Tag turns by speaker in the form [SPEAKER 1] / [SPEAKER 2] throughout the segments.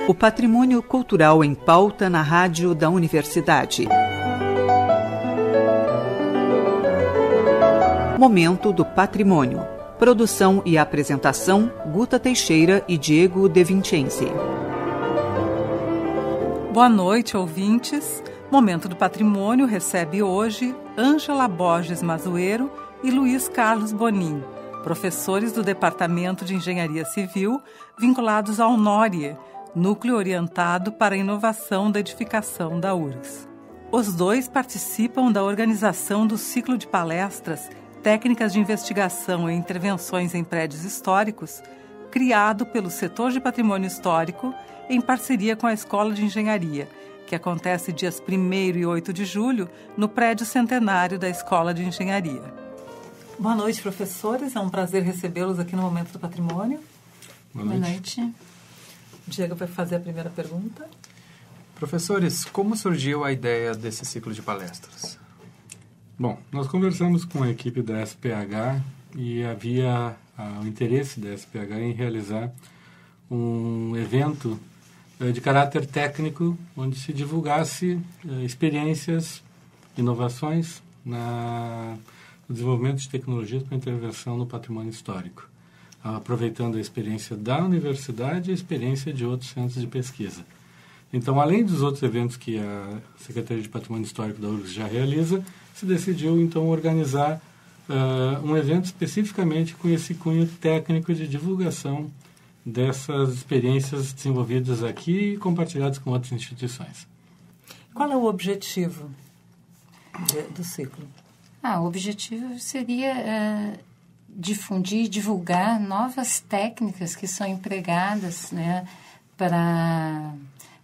[SPEAKER 1] O patrimônio cultural em pauta na rádio da Universidade. Momento do Patrimônio. Produção e apresentação, Guta Teixeira e Diego De Vincenzi.
[SPEAKER 2] Boa noite, ouvintes. Momento do Patrimônio recebe hoje Ângela Borges Mazuero e Luiz Carlos Bonin, professores do Departamento de Engenharia Civil, vinculados ao NORIE, Núcleo Orientado para a Inovação da Edificação da URGS. Os dois participam da organização do ciclo de palestras Técnicas de Investigação e Intervenções em Prédios Históricos, criado pelo Setor de Patrimônio Histórico em parceria com a Escola de Engenharia, que acontece dias 1º e 8 de julho no prédio centenário da Escola de Engenharia. Boa noite, professores. É um prazer recebê-los aqui no Momento do Patrimônio.
[SPEAKER 3] Boa noite.
[SPEAKER 2] Diego vai fazer a primeira pergunta.
[SPEAKER 3] Professores, como surgiu a ideia desse ciclo de palestras?
[SPEAKER 4] Bom, nós conversamos com a equipe da SPH e havia o interesse da SPH em realizar um evento de caráter técnico, onde se divulgasse experiências, inovações no desenvolvimento de tecnologias para intervenção no patrimônio histórico, aproveitando a experiência da universidade e a experiência de outros centros de pesquisa. Então, além dos outros eventos que a Secretaria de Patrimônio Histórico da URGS já realiza, se decidiu, então, organizar um evento especificamente com esse cunho técnico de divulgação dessas experiências desenvolvidas aqui e compartilhadas com outras instituições.
[SPEAKER 2] Qual é o objetivo do ciclo?
[SPEAKER 5] O objetivo seria difundir, divulgar novas técnicas que são empregadas, né, para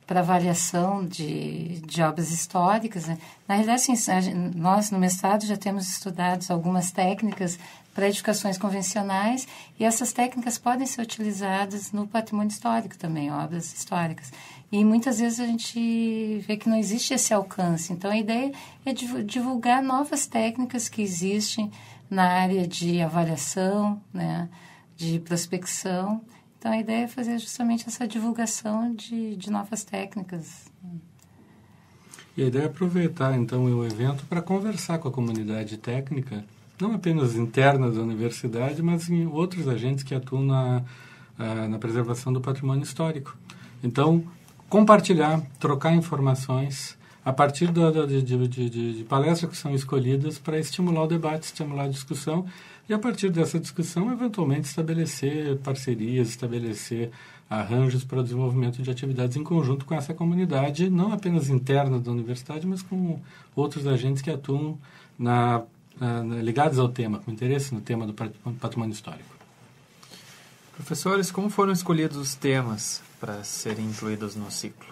[SPEAKER 5] avaliação de obras históricas. Né? Na realidade, assim, nós no mestrado já temos estudado algumas técnicas para edificações convencionais e essas técnicas podem ser utilizadas no patrimônio histórico também, obras históricas. E muitas vezes a gente vê que não existe esse alcance. Então, a ideia é divulgar novas técnicas que existem na área de avaliação, né, de prospecção. Então, a ideia é fazer justamente essa divulgação de novas técnicas.
[SPEAKER 4] E a ideia é aproveitar, então, o evento para conversar com a comunidade técnica, não apenas interna da universidade, mas em outros agentes que atuam na preservação do patrimônio histórico. Então, compartilhar, trocar informações a partir de palestras que são escolhidas para estimular o debate, estimular a discussão e, a partir dessa discussão, eventualmente estabelecer parcerias, estabelecer arranjos para o desenvolvimento de atividades em conjunto com essa comunidade, não apenas interna da universidade, mas com outros agentes que atuam ligados ao tema, com interesse no tema do patrimônio histórico.
[SPEAKER 3] Professores, como foram escolhidos os temas para serem incluídos no ciclo?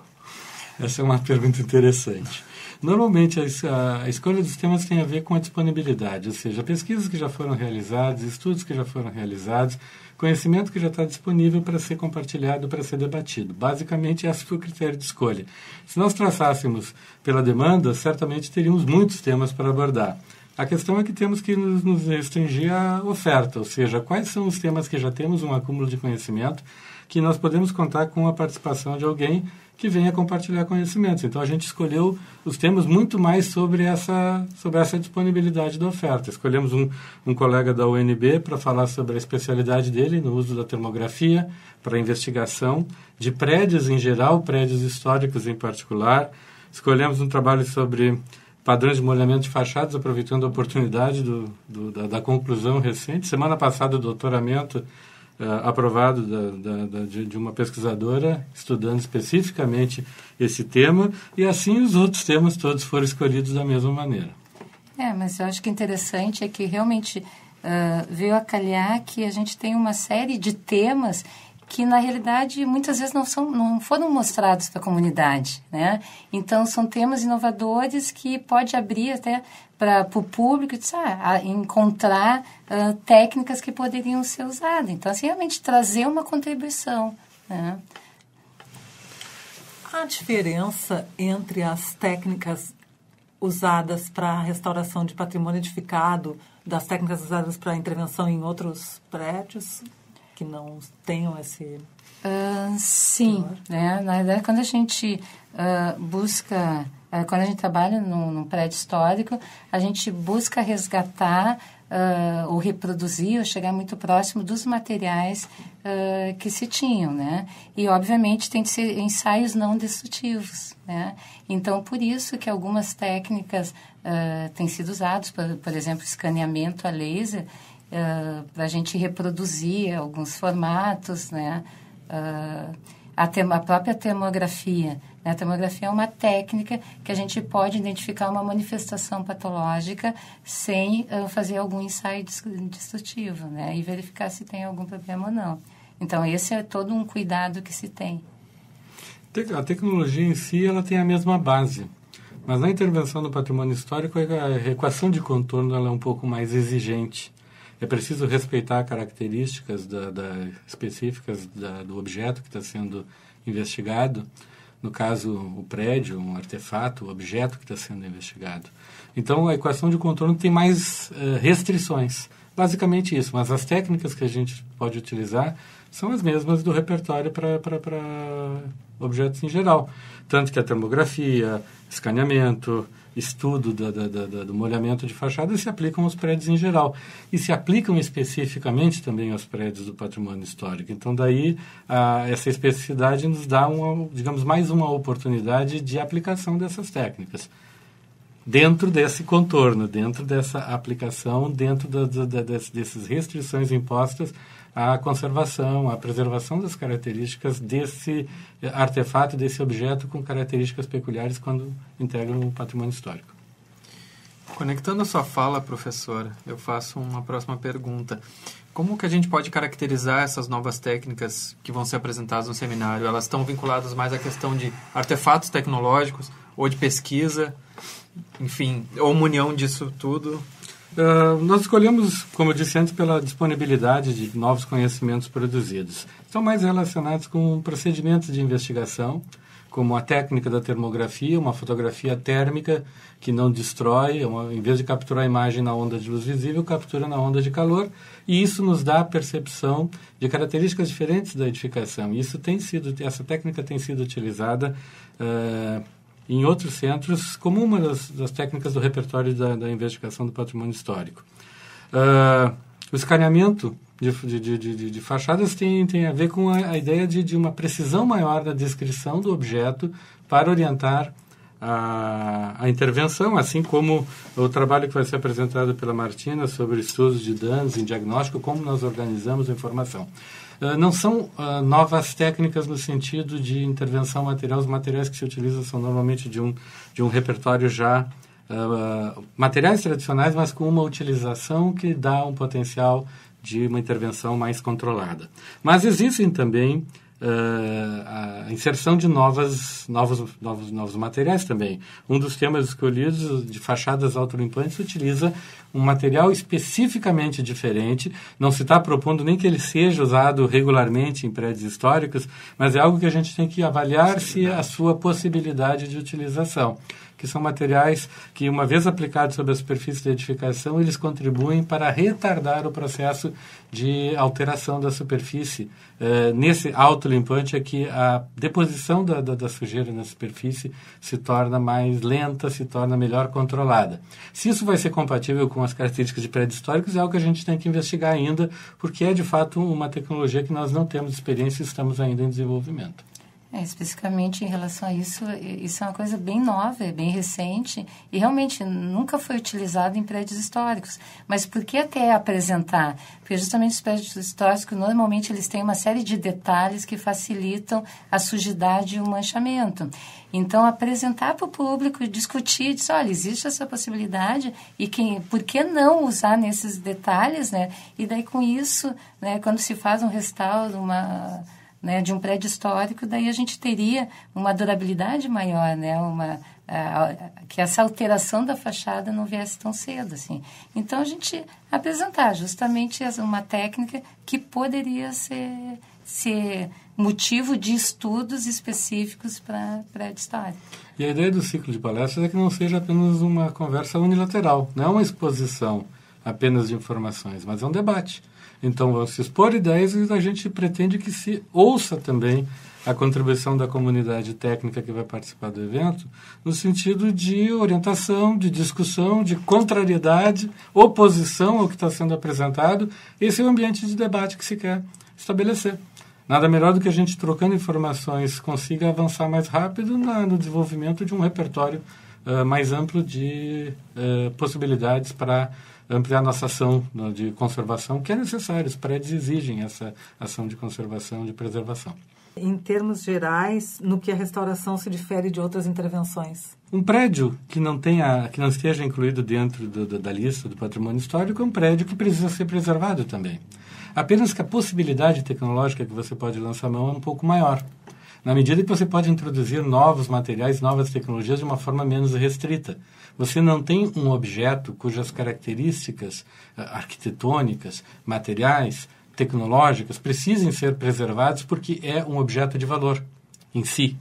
[SPEAKER 4] Essa é uma pergunta interessante. Normalmente, a escolha dos temas tem a ver com a disponibilidade, ou seja, pesquisas que já foram realizadas, estudos que já foram realizados, conhecimento que já está disponível para ser compartilhado, para ser debatido. Basicamente, esse foi o critério de escolha. Se nós traçássemos pela demanda, certamente teríamos muitos temas para abordar. A questão é que temos que nos restringir à oferta, ou seja, quais são os temas que já temos um acúmulo de conhecimento, que nós podemos contar com a participação de alguém que venha compartilhar conhecimentos. Então, a gente escolheu os temas muito mais sobre essa disponibilidade da oferta. Escolhemos um colega da UNB para falar sobre a especialidade dele no uso da termografia para investigação de prédios em geral, prédios históricos em particular. Escolhemos um trabalho sobre padrões de molhamento de fachadas, aproveitando a oportunidade da conclusão recente. Semana passada, o doutoramento aprovado de uma pesquisadora estudando especificamente esse tema, e assim os outros temas todos foram escolhidos da mesma maneira.
[SPEAKER 5] Mas eu acho que interessante é que realmente veio a calhar que a gente tem uma série de temas que, na realidade, muitas vezes não foram mostrados para a comunidade, né? Então, são temas inovadores que pode abrir até para o público encontrar técnicas que poderiam ser usadas. Então, assim, realmente trazer uma contribuição, né?
[SPEAKER 2] A diferença entre as técnicas usadas para a restauração de patrimônio edificado, das técnicas usadas para intervenção em outros prédios, que não tenham esse...
[SPEAKER 5] Sim, né? Na verdade, quando a gente busca, quando a gente trabalha num prédio histórico, a gente busca resgatar ou reproduzir ou chegar muito próximo dos materiais que se tinham, né? E, obviamente, tem que ser ensaios não destrutivos, né? Então, por isso que algumas técnicas têm sido usadas, por exemplo, escaneamento a laser, para a gente reproduzir alguns formatos, né? A própria termografia. Né? A termografia é uma técnica que a gente pode identificar uma manifestação patológica sem fazer algum ensaio destrutivo, né? E verificar se tem algum problema ou não. Então, esse é todo um cuidado que se tem.
[SPEAKER 4] A tecnologia em si ela tem a mesma base, mas na intervenção no patrimônio histórico a equação de contorno ela é um pouco mais exigente. É preciso respeitar características específicas do objeto que está sendo investigado. No caso, o prédio, um artefato, o objeto que está sendo investigado. Então, a equação de contorno tem mais restrições. Basicamente isso. Mas as técnicas que a gente pode utilizar são as mesmas do repertório para objetos em geral. Tanto que a termografia, escaneamento, estudo do molhamento de fachada se aplicam aos prédios em geral. E se aplicam especificamente também aos prédios do patrimônio histórico. Então, daí, essa especificidade nos dá, digamos, mais uma oportunidade de aplicação dessas técnicas. Dentro desse contorno, dentro dessa aplicação, dentro dessas restrições impostas à conservação, à preservação das características desse artefato, desse objeto com características peculiares quando integram o patrimônio histórico.
[SPEAKER 3] Conectando a sua fala, professora, eu faço uma próxima pergunta. Como que a gente pode caracterizar essas novas técnicas que vão ser apresentadas no seminário? Elas estão vinculadas mais à questão de artefatos tecnológicos ou de pesquisa, enfim, ou uma união disso tudo?
[SPEAKER 4] Nós escolhemos, como eu disse antes, pela disponibilidade de novos conhecimentos produzidos. Estão mais relacionados com procedimentos de investigação, como a técnica da termografia, uma fotografia térmica que não destrói, em vez de capturar a imagem na onda de luz visível, captura na onda de calor, e isso nos dá a percepção de características diferentes da edificação. Essa técnica tem sido utilizada em outros centros como uma das técnicas do repertório da investigação do patrimônio histórico. O escaneamento de fachadas tem a ver com a ideia de uma precisão maior na descrição do objeto para orientar a intervenção, assim como o trabalho que vai ser apresentado pela Martina sobre estudos de danos em diagnóstico, como nós organizamos a informação. Não são novas técnicas no sentido de intervenção material. Os materiais que se utilizam são normalmente de um repertório já materiais tradicionais, mas com uma utilização que dá um potencial de uma intervenção mais controlada. Mas existem também a inserção de novos materiais também. Um dos temas escolhidos de fachadas autolimpantes utiliza um material especificamente diferente. Não se está propondo nem que ele seja usado regularmente em prédios históricos, mas é algo que a gente tem que avaliar se a sua possibilidade de utilização, que são materiais que, uma vez aplicados sobre a superfície da edificação, eles contribuem para retardar o processo de alteração da superfície. Nesse autolimpante é que a deposição da sujeira na superfície se torna mais lenta, se torna melhor controlada. Se isso vai ser compatível com as características de prédios históricos, é algo que a gente tem que investigar ainda, porque é, de fato, uma tecnologia que nós não temos experiência e estamos ainda em desenvolvimento.
[SPEAKER 5] Especificamente em relação a isso é uma coisa bem nova, bem recente, e realmente nunca foi utilizado em prédios históricos. Mas por que até apresentar? Porque justamente os prédios históricos, normalmente, eles têm uma série de detalhes que facilitam a sujidade e o manchamento. Então, apresentar para o público, discutir, dizer, olha, existe essa possibilidade, e por que não usar nesses detalhes, né? E daí, com isso, né, quando se faz um restauro, de um prédio histórico, daí a gente teria uma durabilidade maior, né? Que essa alteração da fachada não viesse tão cedo, assim. Então, a gente apresentar justamente uma técnica que poderia ser motivo de estudos específicos para prédio histórico.
[SPEAKER 4] E a ideia do ciclo de palestras é que não seja apenas uma conversa unilateral, não é uma exposição apenas de informações, mas é um debate. Então, vão se expor ideias e a gente pretende que se ouça também a contribuição da comunidade técnica que vai participar do evento, no sentido de orientação, de discussão, de contrariedade, oposição ao que está sendo apresentado. Esse é o ambiente de debate que se quer estabelecer. Nada melhor do que a gente, trocando informações, consiga avançar mais rápido no desenvolvimento de um repertório mais amplo de possibilidades para ampliar nossa ação de conservação, que é necessário. Os prédios exigem essa ação de conservação, de preservação.
[SPEAKER 2] Em termos gerais, no que a restauração se difere de outras intervenções?
[SPEAKER 4] Um prédio que não esteja incluído dentro da lista do patrimônio histórico é um prédio que precisa ser preservado também. Apenas que a possibilidade tecnológica que você pode lançar mão é um pouco maior. Na medida que você pode introduzir novos materiais, novas tecnologias de uma forma menos restrita. Você não tem um objeto cujas características arquitetônicas, materiais, tecnológicas precisem ser preservados porque é um objeto de valor em si.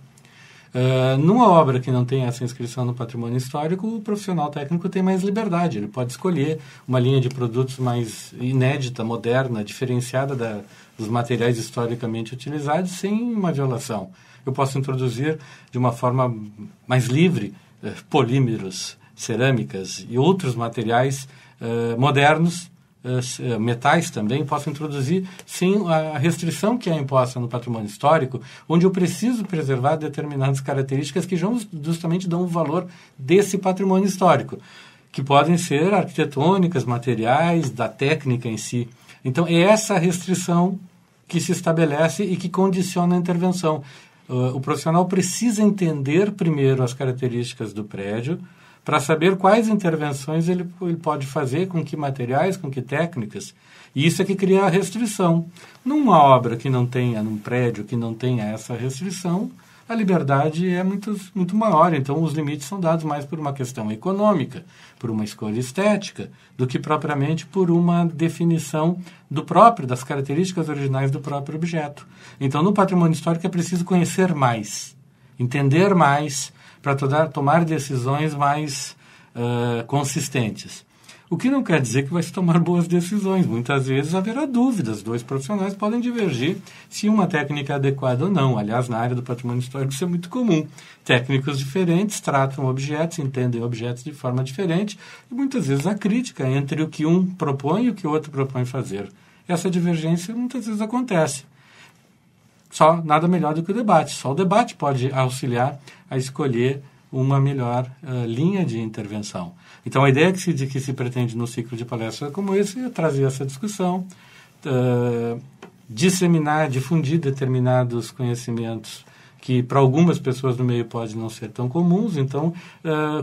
[SPEAKER 4] Numa obra que não tem essa inscrição no patrimônio histórico, o profissional técnico tem mais liberdade. Ele pode escolher uma linha de produtos mais inédita, moderna, diferenciada dos materiais historicamente utilizados, sem uma violação. Eu posso introduzir de uma forma mais livre polímeros, cerâmicas e outros materiais modernos, metais também, posso introduzir sem a restrição que é imposta no patrimônio histórico, onde eu preciso preservar determinadas características que justamente dão o valor desse patrimônio histórico, que podem ser arquitetônicas, materiais, da técnica em si. Então, é essa restrição que se estabelece e que condiciona a intervenção. O profissional precisa entender primeiro as características do prédio, para saber quais intervenções ele pode fazer, com que materiais, com que técnicas. E isso é que cria a restrição. Numa obra que não tenha, num prédio que não tenha essa restrição, a liberdade é muito maior. Então, os limites são dados mais por uma questão econômica, por uma escolha estética, do que propriamente por uma definição das características originais do próprio objeto. Então, no patrimônio histórico é preciso conhecer mais, entender mais, para tomar decisões mais consistentes. O que não quer dizer que vai se tomar boas decisões. Muitas vezes haverá dúvidas. 2 profissionais podem divergir se uma técnica é adequada ou não. Aliás, na área do patrimônio histórico isso é muito comum. Técnicos diferentes tratam objetos, entendem objetos de forma diferente e muitas vezes há crítica entre o que um propõe e o que o outro propõe fazer. Essa divergência muitas vezes acontece. Nada melhor do que o debate. Só o debate pode auxiliar a escolher uma melhor linha de intervenção. Então, a ideia que se pretende no ciclo de palestras como esse é trazer essa discussão, difundir determinados conhecimentos que para algumas pessoas no meio pode não ser tão comuns. Então,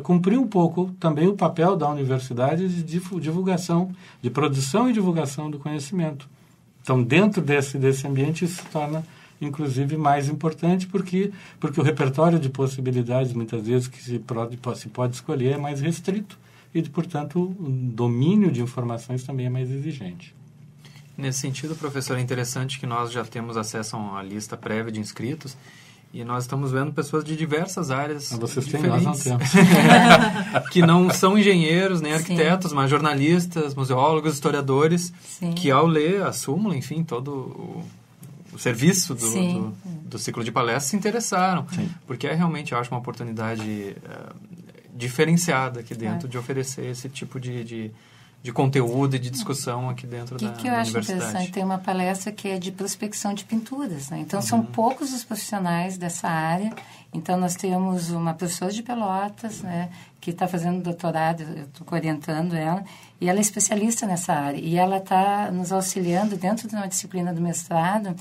[SPEAKER 4] cumprir um pouco também o papel da universidade de divulgação, de produção e divulgação do conhecimento. Então, dentro desse ambiente, isso se torna inclusive mais importante porque o repertório de possibilidades muitas vezes que se pode escolher é mais restrito e, portanto, o domínio de informações também é mais exigente.
[SPEAKER 3] Nesse sentido, professor, é interessante que nós já temos acesso a uma lista prévia de inscritos e nós estamos vendo pessoas de diversas áreas
[SPEAKER 4] vocês
[SPEAKER 3] diferentes.
[SPEAKER 4] Têm, nós não temos.
[SPEAKER 3] Que não são engenheiros, nem arquitetos, mas jornalistas, museólogos, historiadores, Sim. que ao ler a súmula, enfim, todo o serviço do ciclo de palestras se interessaram. Sim. Porque é realmente, eu acho, uma oportunidade diferenciada aqui dentro de oferecer esse tipo de conteúdo e de discussão aqui dentro da universidade. O que eu acho
[SPEAKER 5] interessante, tem uma palestra que é de prospecção de pinturas, né? Então, são poucos os profissionais dessa área. Então, nós temos uma professora de Pelotas, né, que está fazendo doutorado, eu estou orientando ela, e ela é especialista nessa área. E ela está nos auxiliando, dentro de uma disciplina do mestrado,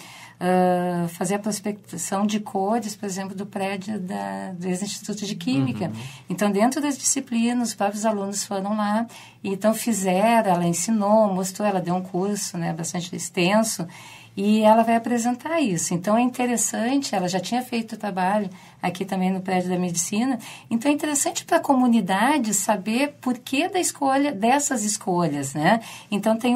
[SPEAKER 5] fazer a prospecção de cores, por exemplo, do prédio do Instituto de Química. Então, dentro das disciplinas, os próprios alunos foram lá, e então fizeram, ela ensinou, mostrou, ela deu um curso, né, bastante extenso, e ela vai apresentar isso. Então, é interessante, ela já tinha feito o trabalho aqui também no prédio da medicina, então é interessante para a comunidade saber por que da escolha, dessas escolhas, né? Então, tem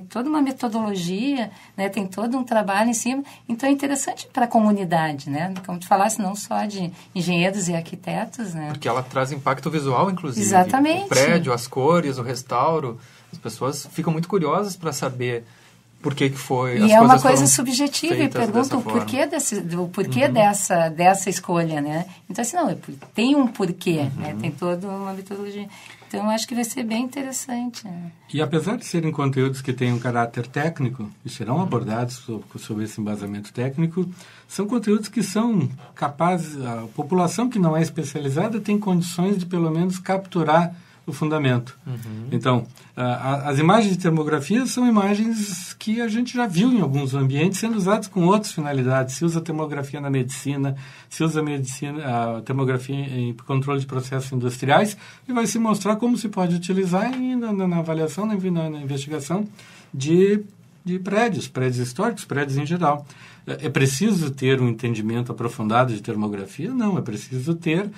[SPEAKER 5] toda uma metodologia, né? Tem todo um trabalho em cima, então é interessante para a comunidade, né? Como tu falasse, não só de engenheiros e arquitetos, né?
[SPEAKER 3] Porque ela traz impacto visual, inclusive.
[SPEAKER 5] Exatamente.
[SPEAKER 3] O prédio, as cores, o restauro, as pessoas ficam muito curiosas para saber por que foi...
[SPEAKER 5] E é uma coisa subjetiva, e pergunta o porquê, dessa escolha, né? Então, assim, não, tem um porquê, né? Tem toda uma metodologia. Então, acho que vai ser bem interessante. Né?
[SPEAKER 4] E apesar de serem conteúdos que têm um caráter técnico, e serão abordados sobre esse embasamento técnico, são conteúdos que são capazes... A população que não é especializada tem condições de, pelo menos, capturar o fundamento. Então, as imagens de termografia são imagens que a gente já viu em alguns ambientes sendo usadas com outras finalidades. Se usa termografia na medicina, se usa a termografia em controle de processos industriais, e vai se mostrar como se pode utilizar na avaliação, na investigação de prédios históricos, prédios em geral. É preciso ter um entendimento aprofundado de termografia? Não, é preciso ter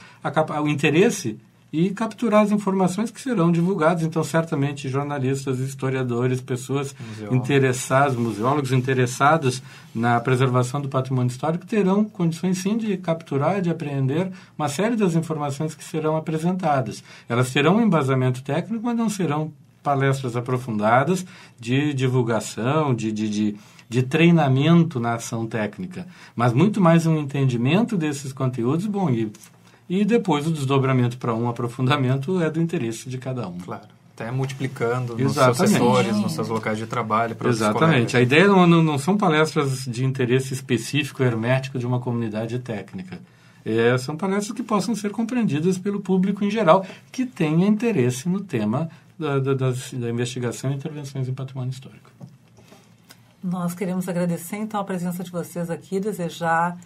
[SPEAKER 4] o interesse e capturar as informações que serão divulgadas. Então, certamente, jornalistas, historiadores, pessoas interessadas, museólogos interessados na preservação do patrimônio histórico terão condições, sim, de capturar, de apreender uma série das informações que serão apresentadas. Elas terão um embasamento técnico, mas não serão palestras aprofundadas de divulgação, de treinamento na ação técnica, mas muito mais um entendimento desses conteúdos, e depois o desdobramento para um aprofundamento é do interesse de cada um.
[SPEAKER 3] Claro. Até multiplicando nos seus setores, nos seus locais de trabalho. Para
[SPEAKER 4] Exatamente. A ideia não são palestras de interesse específico, hermético de uma comunidade técnica. São palestras que possam ser compreendidas pelo público em geral, que tenha interesse no tema da investigação e intervenções em patrimônio histórico.
[SPEAKER 2] Nós queremos agradecer, então, a presença de vocês aqui, desejar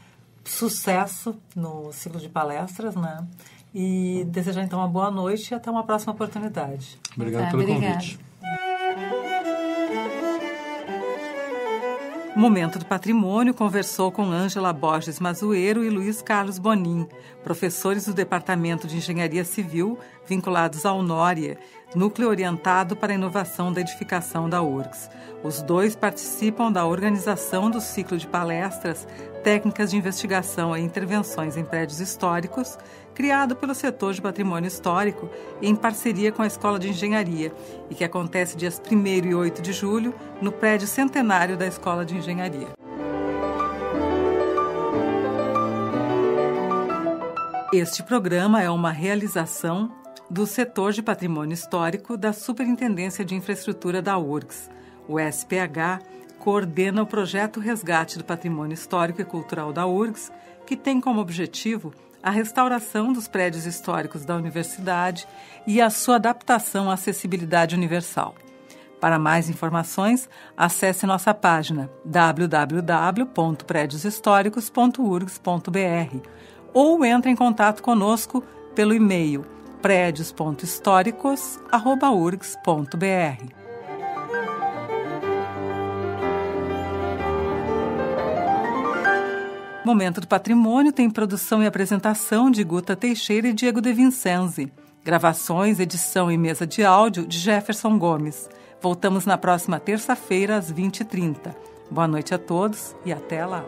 [SPEAKER 2] sucesso no ciclo de palestras, né? E desejar, então, uma boa noite e até uma próxima oportunidade.
[SPEAKER 4] Obrigado pelo convite.
[SPEAKER 2] O Momento do Patrimônio conversou com Ângela Borges Mazuero e Luiz Carlos Bonin, professores do Departamento de Engenharia Civil, vinculados ao NORIA, Núcleo Orientado para a Inovação da Edificação da URGS. Os dois participam da organização do ciclo de palestras Técnicas de Investigação e Intervenções em Prédios Históricos, criado pelo setor de patrimônio histórico em parceria com a Escola de Engenharia e que acontece dias 1º e 8 de julho no prédio centenário da Escola de Engenharia. Este programa é uma realização do setor de patrimônio histórico da Superintendência de Infraestrutura da URGS. O SPH coordena o projeto Resgate do Patrimônio Histórico e Cultural da URGS, que tem como objetivo a restauração dos prédios históricos da universidade e a sua adaptação à acessibilidade universal. Para mais informações, acesse nossa página www.predioshistoricos.urgs.br ou entre em contato conosco pelo e-mail predios.históricos@urgs.br. Momento do Patrimônio tem produção e apresentação de Guta Teixeira e Diego De Vincenzi. Gravações, edição e mesa de áudio de Jefferson Gomes. Voltamos na próxima terça-feira, às 20h30. Boa noite a todos e até lá.